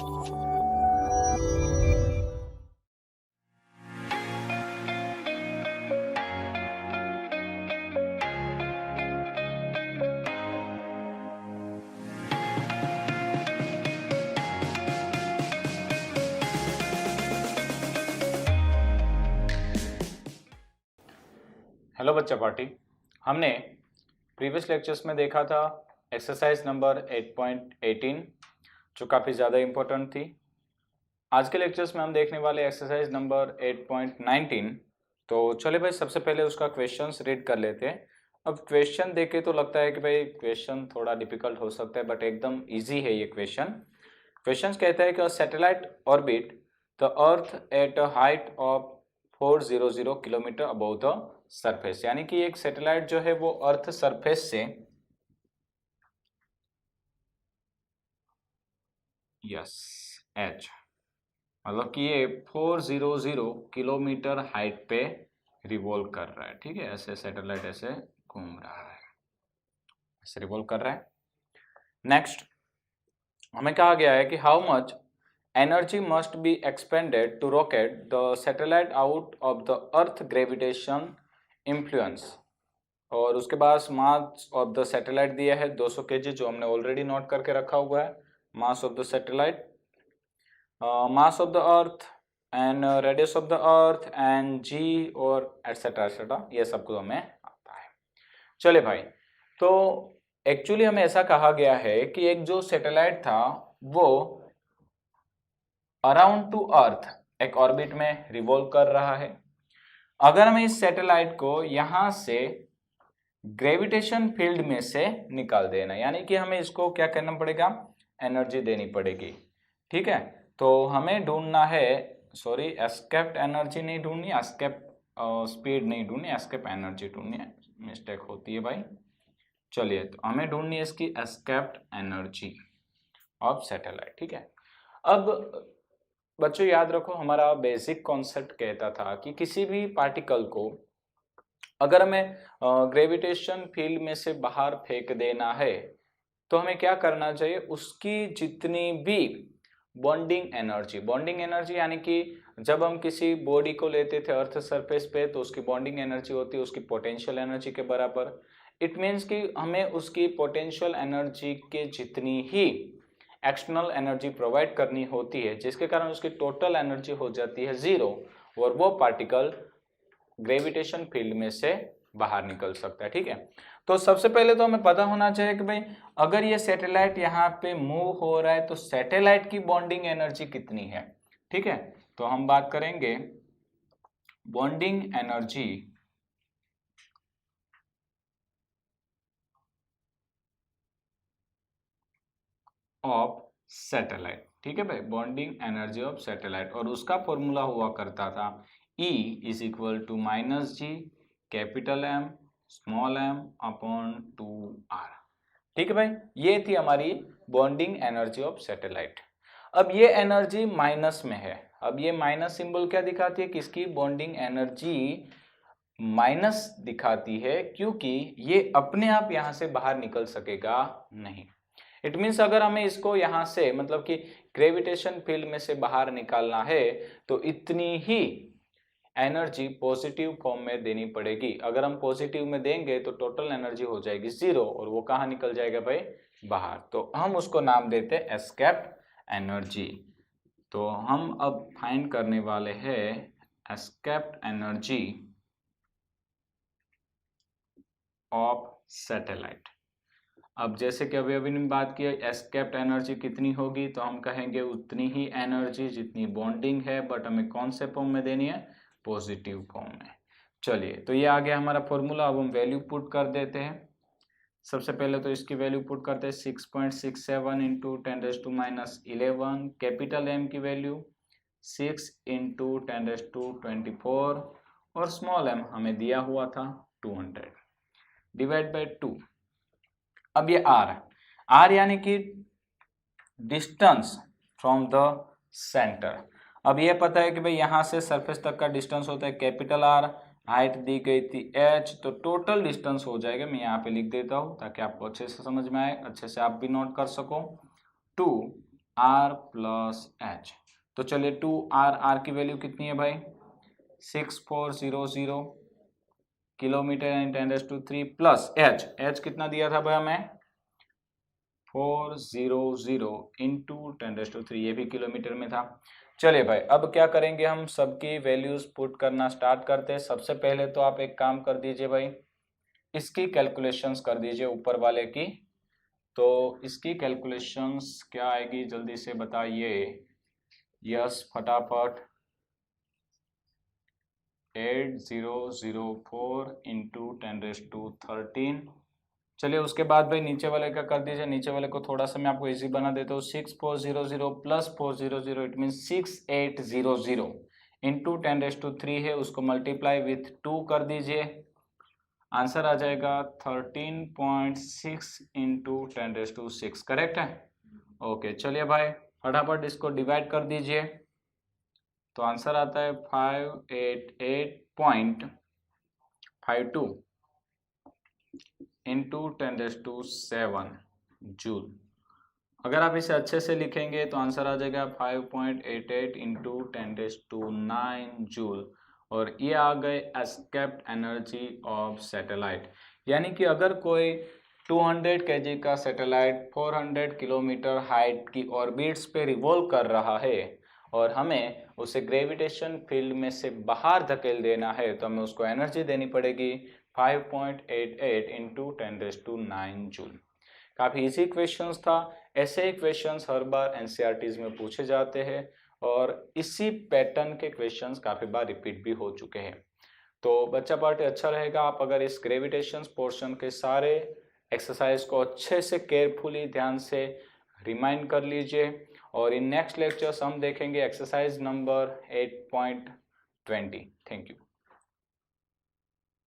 Hello बच्चा party. हमने previous lectures में देखा था एक्सरसाइज नंबर 8.18 जो काफ़ी ज़्यादा इम्पोर्टेंट थी। आज के लेक्चर्स में हम देखने वाले एक्सरसाइज नंबर 8.19। तो चले भाई सबसे पहले उसका क्वेश्चंस रीड कर लेते हैं। अब क्वेश्चन देखे तो लगता है कि भाई क्वेश्चन थोड़ा डिफिकल्ट हो सकता है, बट एकदम ईजी है ये क्वेश्चन। क्वेश्चन कहता है कि satellite orbit the earth at a height of 400 kilometre above the surface, यानी कि एक सैटेलाइट जो है वो अर्थ सरफेस से एच मतलब कि ये 400 किलोमीटर हाइट पे रिवॉल्व कर रहा है। ठीक है, ऐसे सैटेलाइट ऐसे घूम रहा है, ऐसे रिवॉल्व कर रहा है। नेक्स्ट हमें कहा गया है कि how much energy must be expended to rocket the satellite out of the earth gravitation influence, और उसके बाद मास ऑफ द सैटेलाइट दिया है 200 kg, जो हमने ऑलरेडी नोट करके रखा हुआ है। Mass of the satellite, mass of the earth and radius of the earth and G और एटसेट्रा ये सब कुछ हमें आता है। चले भाई, तो एक्चुअली हमें ऐसा कहा गया है कि एक जो सैटेलाइट था वो अराउंड टू अर्थ एक ऑर्बिट में रिवॉल्व कर रहा है। अगर हमें इस सैटेलाइट को यहां से ग्रेविटेशन फील्ड में से निकाल देना, यानी कि हमें इसको क्या करना पड़ेगा, एनर्जी देनी पड़ेगी। ठीक है, तो हमें ढूंढना है, सॉरी एस्केप्ड एनर्जी नहीं ढूंढनी, एस्केप स्पीड नहीं ढूंढनी, एस्केप एनर्जी ढूंढनी है, मिस्टेक होती है भाई। चलिए, तो हमें ढूंढनी है इसकी एस्केप्ड एनर्जी ऑफ सैटेलाइट। ठीक है, अब बच्चों याद रखो हमारा बेसिक कॉन्सेप्ट कहता था कि किसी भी पार्टिकल को अगर हमें ग्रेविटेशन फील्ड में से बाहर फेंक देना है तो हमें क्या करना चाहिए, उसकी जितनी भी बॉन्डिंग एनर्जी यानी कि जब हम किसी बॉडी को लेते थे अर्थ सरफेस पे तो उसकी बॉन्डिंग एनर्जी होती है उसकी पोटेंशियल एनर्जी के बराबर। इट मीन्स कि हमें उसकी पोटेंशियल एनर्जी के जितनी ही एक्सटर्नल एनर्जी प्रोवाइड करनी होती है, जिसके कारण उसकी टोटल एनर्जी हो जाती है 0 और वो पार्टिकल ग्रेविटेशन फील्ड में से बाहर निकल सकता है। ठीक है, तो सबसे पहले तो हमें पता होना चाहिए कि भाई अगर ये सैटेलाइट यहाँ पे मूव हो रहा है तो सैटेलाइट की बॉन्डिंग एनर्जी कितनी है। ठीक है, तो हम बात करेंगे बॉन्डिंग एनर्जी ऑफ सैटेलाइट। ठीक है भाई, बॉन्डिंग एनर्जी ऑफ सैटेलाइट, और उसका फॉर्मूला हुआ करता था E is equal to minus G capital M small m upon 2r। ठीक है भाई, ये थी हमारी बॉन्डिंग एनर्जी ऑफ सैटेलाइट। अब ये एनर्जी माइनस में है। अब ये माइनस सिंबल क्या दिखाती है, किसकी बॉन्डिंग एनर्जी माइनस दिखाती है, क्योंकि ये अपने आप यहां से बाहर निकल सकेगा नहीं। इट मीन्स अगर हमें इसको यहां से मतलब कि ग्रेविटेशन फील्ड में से बाहर निकालना है तो इतनी ही एनर्जी पॉजिटिव फॉर्म में देनी पड़ेगी। अगर हम पॉजिटिव में देंगे तो टोटल एनर्जी हो जाएगी 0 और वो कहाँ निकल जाएगा भाई, बाहर। तो हम उसको नाम देते हैं एस्केप्ड एनर्जी। तो हम अब फाइंड करने वाले हैं एस्केप्ड एनर्जी ऑफ सैटेलाइट। अब जैसे कि अभी अभी बात की एस्केप्ड एनर्जी कितनी होगी, तो हम कहेंगे उतनी ही एनर्जी जितनी बॉन्डिंग है, बट हमें कौन से फॉर्म में देनी है, पॉजिटिव फॉर्म में। चलिए, तो ये आ गया हमारा फॉर्मूला। अब हम वैल्यू पुट कर देते हैं। सबसे पहले तो इसकी वैल्यू पुट करते हैं 6.67 इंटू 10⁻11, कैपिटल M की वैल्यू 6 इंटू 10⁻24 और स्मॉल m हमें दिया हुआ था 200 डिवाइड बाई 2। अब ये R यानी कि डिस्टेंस फ्रॉम द सेंटर। अब ये पता है कि भाई यहाँ से सरफेस तक का डिस्टेंस होता है कैपिटल R, हाइट दी गई थी h, तो टोटल डिस्टेंस हो जाएगा, मैं यहाँ पे लिख देता हूँ ताकि आपको अच्छे से समझ में आए, अच्छे से आप भी नोट कर सको, 2 r प्लस h। तो चलिए 2r की वैल्यू कितनी है भाई 6400 किलोमीटर इन 10⁻³ प्लस h कितना दिया था भाई हमें 400 इंटू 10⁻³, ये भी किलोमीटर में था। चलिए भाई अब क्या करेंगे हम सबकी वैल्यूज पुट करना स्टार्ट करते हैं। सबसे पहले तो आप एक काम कर दीजिए भाई, इसकी कैलकुलेशंस कर दीजिए ऊपर वाले की। तो इसकी कैलकुलेशंस क्या आएगी जल्दी से बताइए। यस फटाफट 8004 इंटू 10⁻13। चलिए उसके बाद भाई नीचे वाले का कर दीजिए। नीचे वाले को थोड़ा सा मैं आपको इजी बना देता हूँ। 6400 प्लस 400 इट मीन 6800 इंटू 10⁻³ है, उसको मल्टीप्लाई विथ 2 कर दीजिए। आंसर आ जाएगा 13.6 इंटू 10⁻6। करेक्ट है। ओके चलिए भाई फटाफट इसको डिवाइड कर दीजिए। तो आंसर आता है 588.52 इंटू 10⁻7 जूल। अगर आप इसे अच्छे से लिखेंगे तो आंसर आ जाएगा 5.88 इंटू 10⁻9 जूल। और ये आ गए एस्केप्ड एनर्जी ऑफ सैटेलाइट। यानी कि अगर कोई 200 kg का सैटेलाइट 400 किलोमीटर हाइट की ऑर्बिट्स पे रिवॉल्व कर रहा है और हमें उसे ग्रेविटेशन फील्ड में से बाहर धकेल देना है, तो हमें उसको एनर्जी देनी पड़ेगी 5.88 इंटू 10⁻9 जूल। काफ़ी इजी क्वेश्चंस था। ऐसे ही क्वेश्चंस हर बार एनसीईआरटीज में पूछे जाते हैं और इसी पैटर्न के क्वेश्चंस काफ़ी बार रिपीट भी हो चुके हैं। तो बच्चा पार्टी अच्छा रहेगा आप अगर इस ग्रेविटेशन पोर्शन के सारे एक्सरसाइज को अच्छे से केयरफुली ध्यान से रिमाइंड कर लीजिए। और इन नेक्स्ट लेक्चर्स हम देखेंगे एक्सरसाइज नंबर 8.20। Thank you.